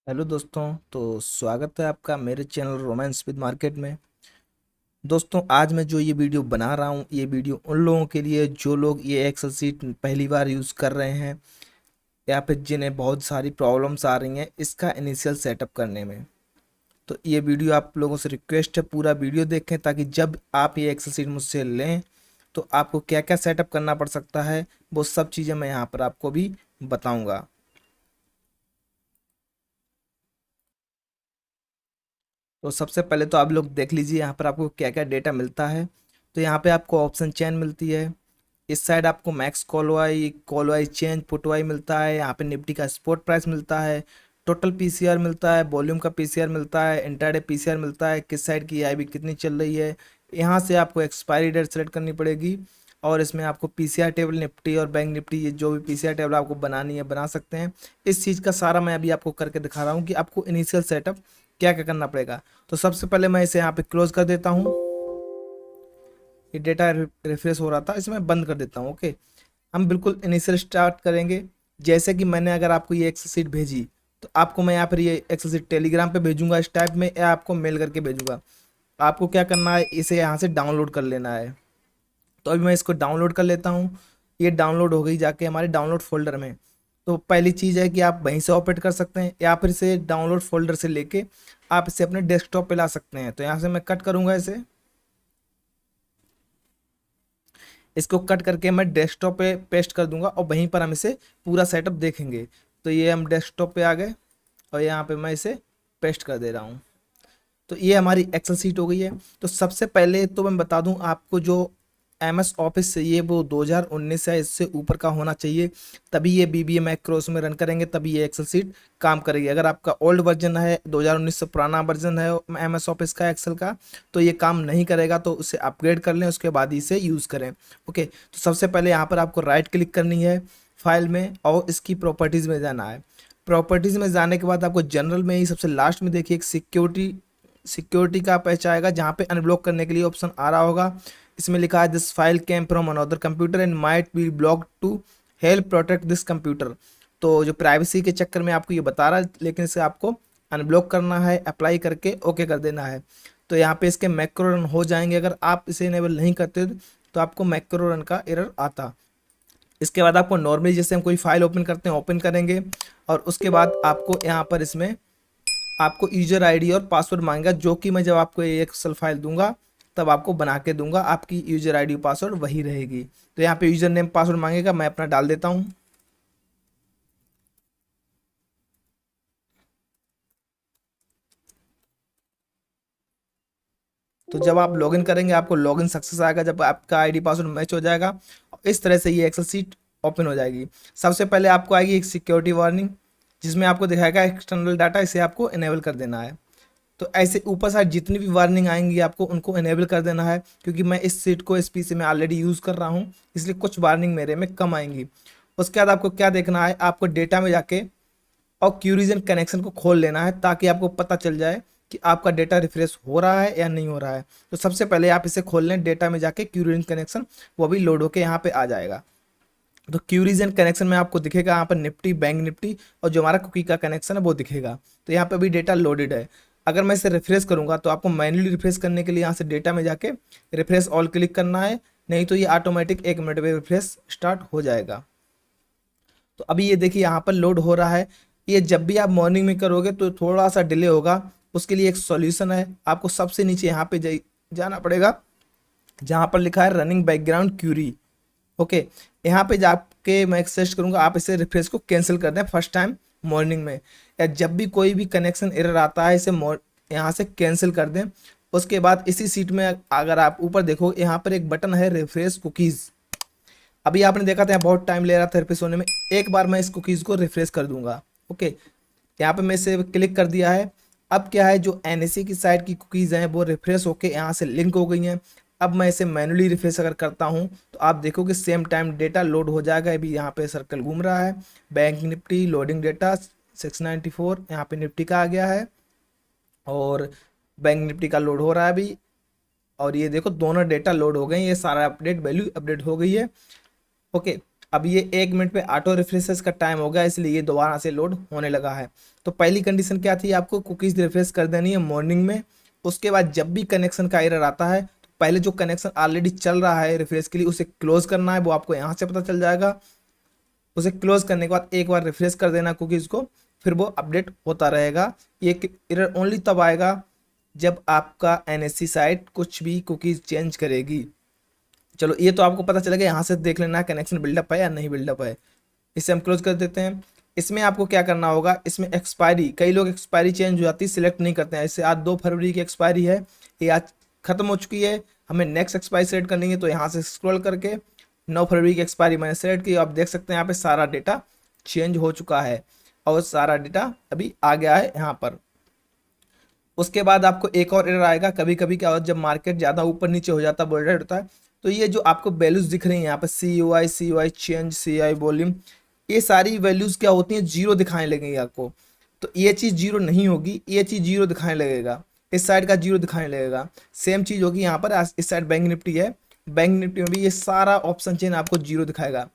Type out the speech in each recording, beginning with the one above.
Hello दोस्तों। तो स्वागत है आपका मेरे चैनल रोमांस विद मार्केट में। दोस्तों, आज मैं जो ये वीडियो बना रहा हूँ, ये वीडियो उन लोगों के लिए जो लोग ये एक्सेल सीट पहली बार यूज़ कर रहे हैं या फिर जिन्हें बहुत सारी प्रॉब्लम्स आ रही हैं इसका इनिशियल सेटअप करने में। तो ये वीडियो आप लोगों से रिक्वेस्ट है, पूरा वीडियो देखें ताकि जब आप ये एक्सेल सीट मुझसे लें तो आपको क्या क्या सेटअप करना पड़ सकता है वो सब चीज़ें मैं यहाँ पर आपको भी बताऊँगा। तो सबसे पहले तो आप लोग देख लीजिए यहाँ पर आपको क्या क्या डेटा मिलता है। तो यहाँ पे आपको ऑप्शन चेन मिलती है। इस साइड आपको max call Y change put Y मिलता है। यहाँ पे निफ्टी का स्पॉट प्राइस मिलता है, टोटल पीसीआर मिलता है, वॉल्यूम का पीसीआर मिलता है, इंट्राडे पीसीआर मिलता है, किस साइड की आईबी कितनी चल रही है। यहाँ से आपको एक्सपायरी डेट सेलेक्ट करनी पड़ेगी और इसमें आपको पीसीआर टेबल निफ्टी और बैंक निफ्टी, ये जो भी पीसीआर टेबल आपको बनानी है बना सकते हैं। इस चीज़ का सारा मैं अभी आपको करके दिखा रहा हूँ कि आपको इनिशियल सेटअप क्या क्या करना पड़ेगा। तो सबसे पहले मैं इसे यहाँ पे क्लोज कर देता हूँ। ये डेटा रिफ्रेश हो रहा था, इसे मैं बंद कर देता हूँ। ओके, हम बिल्कुल इनिशियल स्टार्ट करेंगे। जैसे कि मैंने अगर आपको ये एक्सेल शीट भेजी तो आपको मैं यहाँ पर ये एक्सेल शीट टेलीग्राम पे भेजूंगा इस टाइप में, या आपको मेल करके भेजूंगा। आपको क्या करना है, इसे यहाँ से डाउनलोड कर लेना है। तो अभी मैं इसको डाउनलोड कर लेता हूँ। ये डाउनलोड हो गई जाके हमारे डाउनलोड फोल्डर में। तो पहली चीज़ है कि आप वहीं से ऑपरेट कर सकते हैं या फिर इसे डाउनलोड फोल्डर से लेके आप इसे अपने डेस्कटॉप पे ला सकते हैं। तो यहाँ से मैं कट करूँगा इसे, इसको कट करके मैं डेस्कटॉप पे पेस्ट कर दूंगा और वहीं पर हम इसे पूरा सेटअप देखेंगे। तो ये हम डेस्कटॉप पे आ गए और यहाँ पे मैं इसे पेस्ट कर दे रहा हूँ। तो ये हमारी एक्सेल सीट हो गई है। तो सबसे पहले तो मैं बता दूं आपको, जो एमएस ऑफिस से ये वो 2019 है, इससे ऊपर का होना चाहिए, तभी ये बीबीए मैक्रोस में रन करेंगे, तभी ये एक्सेल सीट काम करेगी। अगर आपका ओल्ड वर्जन है, 2019 से पुराना वर्जन है एमएस ऑफिस का एक्सेल का, तो ये काम नहीं करेगा। तो उसे अपग्रेड कर लें, उसके बाद ही इसे यूज़ करें। ओके, तो सबसे पहले यहाँ पर आपको राइट क्लिक करनी है फाइल में और इसकी प्रॉपर्टीज़ में जाना है। प्रॉपर्टीज़ में जाने के बाद आपको जनरल में ही सबसे लास्ट में देखिए एक सिक्योरिटी का पैच आएगा, जहाँ पे अनब्लॉक करने के लिए ऑप्शन आ रहा होगा। इसमें लिखा है this file came from another computer and might be block to help protect this computer. तो जो प्राइवेसी के चक्कर में आपको ये बता रहा है, लेकिन इसे आपको अनब्लॉक करना है, अप्लाई करके ओके कर देना है। तो यहाँ पे इसके मैक्रो रन हो जाएंगे। अगर आप इसे इनेबल नहीं करते तो आपको मैक्रो रन का एरर आता। इसके बाद आपको नॉर्मली जैसे हम कोई फाइल ओपन करते हैं ओपन करेंगे, और उसके बाद आपको यहाँ पर इसमें आपको यूजर आईडी और पासवर्ड मांगेगा, जो कि मैं जब आपको ये एक्सेल फाइल दूंगा तब आपको बना के दूंगा। आपकी यूजर आईडी पासवर्ड वही रहेगी। तो यहाँ पे यूजर नेम पासवर्ड मांगेगा, मैं अपना डाल देता हूँ। तो जब आप लॉगिन करेंगे आपको लॉगिन सक्सेस आएगा, जब आपका आईडी पासवर्ड मैच हो जाएगा। इस तरह से ये एक्सेल सीट ओपन हो जाएगी। सबसे पहले आपको आएगी एक सिक्योरिटी वार्निंग, जिसमें आपको दिखाएगा एक्सटर्नल डाटा, इसे आपको इनेबल कर देना है। तो ऐसे ऊपर साइड जितनी भी वार्निंग आएंगी आपको उनको इनेबल कर देना है, क्योंकि मैं इस सीट को इस पीसी में ऑलरेडी यूज़ कर रहा हूँ, इसलिए कुछ वार्निंग मेरे में कम आएंगी। उसके बाद आपको क्या देखना है, आपको डेटा में जाके और क्यूरीजन कनेक्शन को खोल लेना है, ताकि आपको पता चल जाए कि आपका डेटा रिफ्रेश हो रहा है या नहीं हो रहा है। तो सबसे पहले आप इसे खोल लें डेटा में जाके क्यूरीजन कनेक्शन, वो भी लोड होके यहाँ पे आ जाएगा। तो क्यूरीजन कनेक्शन में आपको दिखेगा यहाँ पर निफ्टी, बैंक निफ्टी और जो हमारा कुकी का कनेक्शन है वो दिखेगा। तो यहाँ पे भी डेटा लोडेड है। अगर मैं इसे रिफ्रेश करूँगा तो आपको मैन्युअली रिफ्रेश करने के लिए यहाँ से डेटा में जाके रिफ्रेश ऑल क्लिक करना है, नहीं तो ये ऑटोमेटिक 1 मिनट में रिफ्रेश स्टार्ट हो जाएगा। तो अभी ये देखिए यहाँ पर लोड हो रहा है। ये जब भी आप मॉर्निंग में करोगे तो थोड़ा सा डिले होगा। उसके लिए एक सॉल्यूशन है, आपको सबसे नीचे यहाँ पे जाना पड़ेगा, जहाँ पर लिखा है रनिंग बैकग्राउंड क्यूरी। ओके, यहाँ पे जाके मैं सजेस्ट करूँगा आप इसे रिफ्रेश को कैंसिल कर दें फर्स्ट टाइम मॉर्निंग में, या जब भी कोई भी कनेक्शन एरर आता है इसे यहाँ से कैंसिल कर दें। उसके बाद इसी सीट में अगर आप ऊपर देखो यहाँ पर एक बटन है रिफ्रेश कुकीज़। अभी आपने देखा था यहाँ बहुत टाइम ले रहा था रिफ्रेश होने में। एक बार मैं इस कुकीज़ को रिफ्रेश कर दूंगा। ओके, यहाँ पे मैं इसे क्लिक कर दिया है। अब क्या है, जो एनएससी की साइड की कुकीज़ हैं वो रिफ्रेश होके यहाँ से लिंक हो गई हैं। अब मैं इसे मैनुअली रिफ्रेश अगर करता हूँ तो आप देखोगे सेम टाइम डेटा लोड हो जाएगा। अभी यहाँ पे सर्कल घूम रहा है, बैंक निफ्टी लोडिंग डेटा 694, यहाँ पे निफ्टी का आ गया है और बैंक निफ्टी का लोड हो रहा है अभी। और ये देखो दोनों डेटा लोड हो गए, ये सारा अपडेट वैल्यू अपडेट हो गई है। ओके, अब ये 1 मिनट पे ऑटो रिफ्रेशेस का टाइम हो गया, इसलिए ये दोबारा से लोड होने लगा है। तो पहली कंडीशन क्या थी, आपको कुकीज़ रिफ्रेश कर देनी है मॉर्निंग में। उसके बाद जब भी कनेक्शन का एरर आता है तो पहले जो कनेक्शन ऑलरेडी चल रहा है रिफ्रेश के लिए उसे क्लोज करना है, वो आपको यहाँ से पता चल जाएगा। उसे क्लोज करने के बाद एक बार रिफ्रेश कर देना कुकीज़ को, फिर वो अपडेट होता रहेगा। ये एरर ओनली तब आएगा जब आपका एनएससी साइट कुछ भी कुकीज़ चेंज करेगी। चलो ये तो आपको पता चलेगा, यहाँ से देख लेना कनेक्शन बिल्डअप है या नहीं बिल्डअप है। इसे हम क्लोज कर देते हैं। इसमें आपको क्या करना होगा, इसमें एक्सपायरी, कई लोग एक्सपायरी चेंज हो जाती है सिलेक्ट नहीं करते हैं। जैसे आज 2 फरवरी की एक्सपायरी है, ये आज खत्म हो चुकी है, हमें नेक्स्ट एक्सपायरी सेलेक्ट करनी है, तो यहाँ से स्क्रॉल करके 9 फरवरी की एक्सपायरी मैंने सेलेक्ट की। आप देख सकते हैं यहाँ पे सारा डेटा चेंज हो चुका है और सारा डेटा अभी आ गया है यहाँ पर। उसके बाद आपको एक और एरर आएगा, कभी कभी क्या होता है जब मार्केट ज़्यादा ऊपर नीचे हो जाता है, बोल्डेड होता है, तो ये जो आपको वैल्यूज़ दिख रही हैं यहाँ पर C U I change, C I volume, ये सारी वैल्यूज़ क्या होती हैं, जीरो दिखाने लगेंगी आपको। तो ये चीज़ जीरो नहीं होगी, ये चीज़ जीरो दिखाने लगेगा, इस साइड का जीरो दिखाने लगेगा। सेम चीज़ होगी यहाँ पर, इस साइड बैंक निफ्टी है, बैंक निफ्टी में भी ये सारा ऑप्शन चेन आपको जीरो दिखाएगा।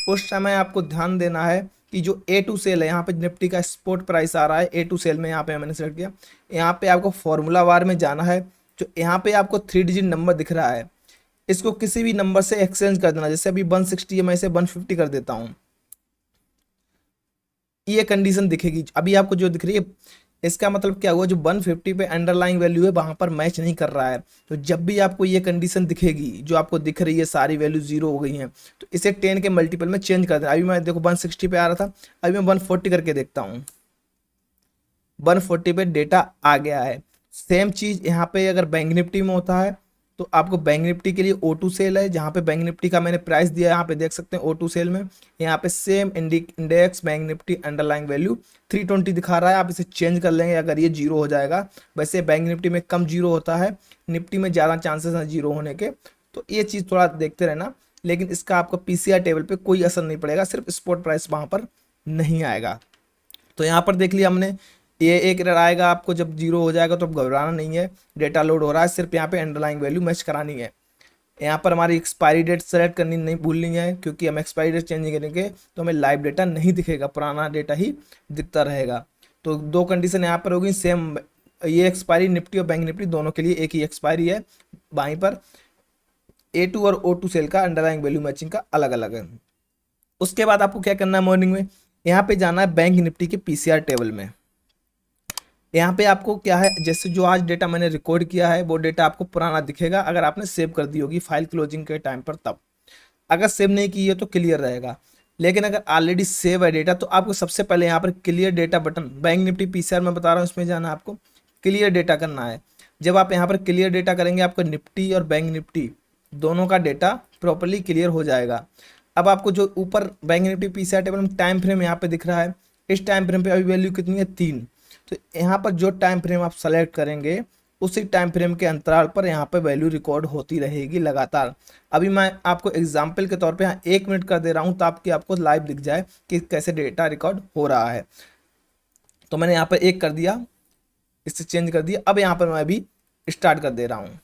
उस समय आपको ध्यान देना है कि जो A2 सेल है, यहाँ पे निफ्टी का स्पॉट प्राइस आ रहा है A2 सेल में, यहाँ पे मैंने सेलेक्ट किया। यहाँ पे आपको फॉर्मूला वार में जाना है, जो यहाँ पे आपको 3 डिजिट नंबर दिख रहा है, इसको किसी भी नंबर से एक्सचेंज कर देना। जैसे अभी 160 है, मैं इसे 150 कर देता हूँ, ये कंडीशन दिखेगी। अभी आपको जो दिख रही है, इसका मतलब क्या हुआ, जो 150 पे अंडरलाइंग वैल्यू है वहां पर मैच नहीं कर रहा है। तो जब भी आपको ये कंडीशन दिखेगी, जो आपको दिख रही है सारी वैल्यू जीरो हो गई हैं, तो इसे 10 के मल्टीपल में चेंज कर देना। अभी मैं देखो 160 पे आ रहा था, अभी मैं 140 करके देखता हूँ, 140 पे डेटा आ गया है। सेम चीज़ यहाँ पे अगर बैंक निफ्टी में होता है, तो आपको बैंक निफ्टी के लिए O2 सेल है, जहाँ पे बैंक निफ्टी का मैंने प्राइस दिया है, यहाँ पे देख सकते हैं O2 सेल में, यहाँ पे same index bank Nifty underlying value 320 दिखा रहा है। आप इसे चेंज कर लेंगे अगर ये जीरो हो जाएगा। वैसे बैंक निफ्टी में कम जीरो होता है, निफ्टी में ज़्यादा चांसेस हैं जीरो होने के, तो ये चीज़ थोड़ा देखते रहना। लेकिन इसका आपको PCI टेबल पर कोई असर नहीं पड़ेगा, सिर्फ स्पॉट प्राइस वहाँ पर नहीं आएगा। तो यहाँ पर देख लिया हमने, ये एक एरर आएगा आपको जब जीरो हो जाएगा, तो अब घबराना नहीं है, डेटा लोड हो रहा है, सिर्फ यहाँ पे अंडरलाइंग वैल्यू मैच करानी है। यहाँ पर हमारी एक्सपायरी डेट सेलेक्ट करनी नहीं भूलनी है, क्योंकि हम एक्सपायरी डेट चेंज करेंगे तो हमें लाइव डेटा नहीं दिखेगा, पुराना डेटा ही दिखता रहेगा। तो 2 कंडीशन यहाँ पर होगी सेम, ये एक्सपायरी निफ्टी और बैंक निफ्टी दोनों के लिए एक ही एक्सपायरी है, वहीं पर A2 और O2 सेल का अंडरलाइंग वैल्यू मैचिंग का अलग अलग है। उसके बाद आपको क्या करना है, मॉर्निंग में यहाँ पे जाना है बैंक निफ्टी के PCR टेबल में। यहाँ पे आपको क्या है, जैसे जो आज डेटा मैंने रिकॉर्ड किया है वो डेटा आपको पुराना दिखेगा अगर आपने सेव कर दी होगी फाइल क्लोजिंग के टाइम पर, तब। अगर सेव नहीं की है तो क्लियर रहेगा। लेकिन अगर ऑलरेडी सेव है डेटा, तो आपको सबसे पहले यहाँ पर clear data button, bank Nifty PCR में बता रहा हूँ, इसमें जाना आपको क्लियर डेटा करना है। जब आप यहाँ पर क्लियर डेटा करेंगे, आपको निफ्टी और बैंक निफ्टी दोनों का डेटा प्रॉपरली क्लियर हो जाएगा। अब आपको जो ऊपर बैंक निफ्टी PCR टेबल में टाइम फ्रेम यहाँ पे दिख रहा है, इस टाइम फ्रेम पे अभी वैल्यू कितनी है, 3। तो यहाँ पर जो टाइम फ्रेम आप सेलेक्ट करेंगे, उसी टाइम फ्रेम के अंतराल पर यहाँ पे वैल्यू रिकॉर्ड होती रहेगी लगातार। अभी मैं आपको एग्जाम्पल के तौर पे यहाँ 1 मिनट कर दे रहा हूँ, ताकि आपको लाइव दिख जाए कि कैसे डेटा रिकॉर्ड हो रहा है। तो मैंने यहाँ पर 1 कर दिया, इससे चेंज कर दिया। अब यहाँ पर मैं अभी स्टार्ट कर दे रहा हूँ,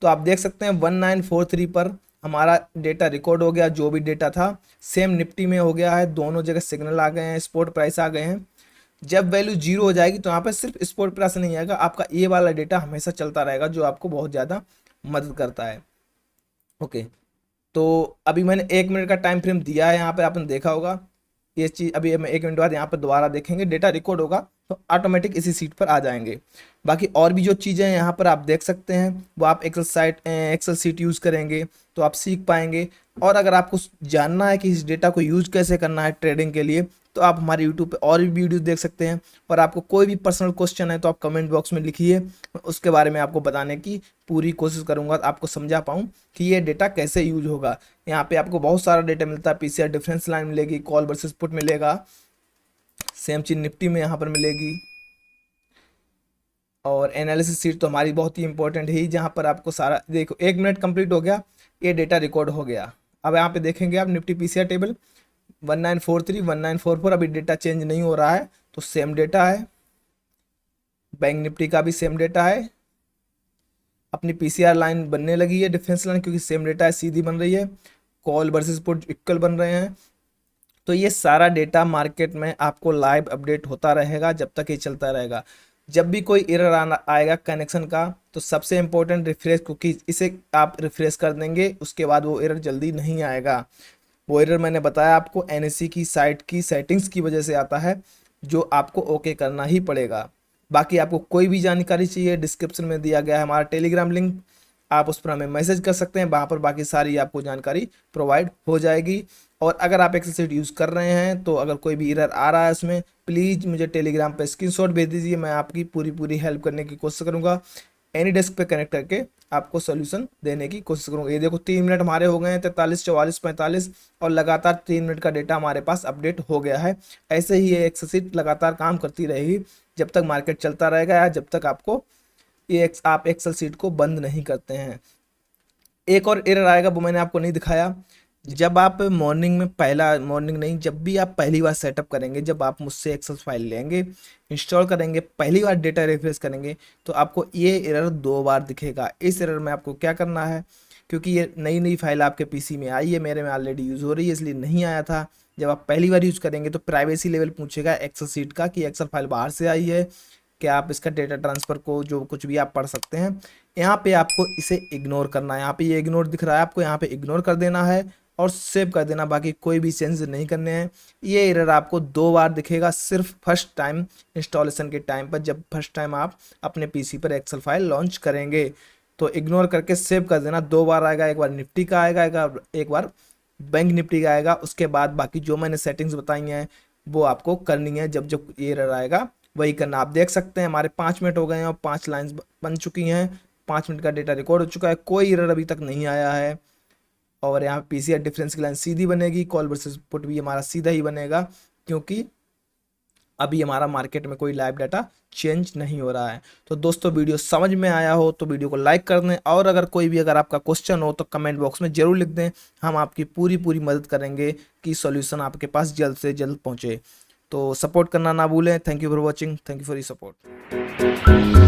तो आप देख सकते हैं 1943 पर हमारा डेटा रिकॉर्ड हो गया। जो भी डेटा था सेम निफ्टी में हो गया है, दोनों जगह सिग्नल आ गए हैं, स्पॉट प्राइस आ गए हैं। जब वैल्यू जीरो हो जाएगी तो यहाँ पे सिर्फ स्पॉट प्राइस नहीं आएगा, आपका ये वाला डेटा हमेशा चलता रहेगा, जो आपको बहुत ज़्यादा मदद करता है। ओके, तो अभी मैंने 1 मिनट का टाइम फ्रेम दिया है, यहाँ पे आपने देखा होगा ये चीज़। अभी हम 1 मिनट बाद यहाँ पर दोबारा देखेंगे, डेटा रिकॉर्ड होगा तो ऑटोमेटिक इसी सीट पर आ जाएंगे। बाकी और भी जो चीज़ें हैं यहाँ पर आप देख सकते हैं, वो आप एक्सेल सीट यूज़ करेंगे तो आप सीख पाएंगे। और अगर आपको जानना है कि इस डेटा को यूज़ कैसे करना है ट्रेडिंग के लिए, तो आप हमारे यूट्यूब पे और भी वीडियोस देख सकते हैं। और आपको कोई भी पर्सनल क्वेश्चन है तो आप कमेंट बॉक्स में लिखिए, उसके बारे में आपको बताने की पूरी कोशिश करूंगा, आपको समझा पाऊँ कि ये डेटा कैसे यूज होगा। यहाँ पे आपको बहुत सारा डेटा मिलता है, PCR डिफरेंस लाइन मिलेगी, कॉल वर्सेस पुट मिलेगा, सेम चीज निफ्टी में यहाँ पर मिलेगी। और एनालिसिस सीट तो हमारी बहुत ही इंपॉर्टेंट है, जहाँ पर आपको सारा देखो 1 मिनट कंप्लीट हो गया, ये डेटा रिकॉर्ड हो गया। अब यहाँ पे देखेंगे आप निफ्टी PCR टेबल 1943 1944, अभी डेटा चेंज नहीं हो रहा है, तो सेम डेटा है। बैंक निफ्टी का भी सेम डेटा है, अपनी PCR लाइन बनने लगी है डिफरेंस लाइन, क्योंकि सेम डेटा है, सीधी बन रही है। कॉल वर्सेस पुट इक्वल बन रहे हैं। तो ये सारा डेटा मार्केट में आपको लाइव अपडेट होता रहेगा जब तक ये चलता रहेगा। जब भी कोई एरर आना आएगा कनेक्शन का, तो सबसे इम्पोर्टेंट रिफ्रेश कुकीज, इसे आप रिफ्रेश कर देंगे, उसके बाद वो एरर जल्दी नहीं आएगा। वो एरर मैंने बताया आपको एनएससी की साइट की सेटिंग्स की वजह से आता है, जो आपको ओके करना ही पड़ेगा। बाकी आपको कोई भी जानकारी चाहिए, डिस्क्रिप्शन में दिया गया है हमारा टेलीग्राम लिंक, आप उस पर हमें मैसेज कर सकते हैं, वहाँ पर बाकी सारी आपको जानकारी प्रोवाइड हो जाएगी। और अगर आप एक्सेल शीट यूज़ कर रहे हैं तो अगर कोई भी एरर आ रहा है उसमें, प्लीज़ मुझे टेलीग्राम पे स्क्रीनशॉट भेज दीजिए, मैं आपकी पूरी हेल्प करने की कोशिश करूँगा। एनी डेस्क पे कनेक्ट करके आपको सोल्यूशन देने की कोशिश करूँगा। ये देखो 3 मिनट हमारे हो गए हैं, 43, 44, 45 और लगातार 3 मिनट का डेटा हमारे पास अपडेट हो गया है। ऐसे ही ये एक्सेल शीट लगातार काम करती रहेगी जब तक मार्केट चलता रहेगा, या जब तक आपको आप एक्सेल शीट को बंद नहीं करते हैं। एक और एरर आएगा, वो मैंने आपको नहीं दिखाया। जब आप मॉर्निंग नहीं, जब भी आप पहली बार सेटअप करेंगे, जब आप मुझसे एक्सेल फाइल लेंगे, इंस्टॉल करेंगे, पहली बार डेटा रिफ्रेश करेंगे, तो आपको ये एरर 2 बार दिखेगा। इस एरर में आपको क्या करना है, क्योंकि ये नई फाइल आपके पीसी में आई है, मेरे में ऑलरेडी यूज़ हो रही है इसलिए नहीं आया था। जब आप पहली बार यूज़ करेंगे तो प्राइवेसी लेवल पूछेगा एक्सेल शीट का कि एक्सेल फाइल बाहर से आई है, क्या आप इसका डेटा ट्रांसफ़र को जो कुछ भी आप पढ़ सकते हैं। यहाँ पे आपको इसे इग्नोर करना है, यहाँ पे ये इग्नोर दिख रहा है आपको, यहाँ पे इग्नोर कर देना है और सेव कर देना, बाकी कोई भी चेंज नहीं करने हैं। ये एरर आपको 2 बार दिखेगा, सिर्फ फर्स्ट टाइम इंस्टॉलेशन के टाइम पर, जब फर्स्ट टाइम आप अपने पीसी पर एक्सेल फाइल लॉन्च करेंगे। तो इग्नोर करके सेव कर देना। 2 बार आएगा, एक बार निफ्टी का आएगा, एक बार बैंक निफ्टी का आएगा। उसके बाद बाकी जो मैंने सेटिंग्स बताई हैं वो आपको करनी है, जब जब ये एरर आएगा वही करना। आप देख सकते हैं हमारे 5 मिनट हो गए हैं और 5 लाइन्स बन चुकी हैं, 5 मिनट का डेटा रिकॉर्ड हो चुका है, कोई एरर अभी तक नहीं आया है। और यहाँ पे पीसीआर डिफरेंस की लाइन सीधी बनेगी, कॉल वर्सेस पुट भी हमारा सीधा ही बनेगा, क्योंकि अभी हमारा मार्केट में कोई लाइव डाटा चेंज नहीं हो रहा है। तो दोस्तों वीडियो समझ में आया हो तो वीडियो को लाइक कर दें, और अगर आपका क्वेश्चन हो तो कमेंट बॉक्स में जरूर लिख दें, हम आपकी पूरी मदद करेंगे कि सॉल्यूशन आपके पास जल्द से जल्द पहुँचे। तो सपोर्ट करना ना भूलें। Thank you for watching, thank you for your support.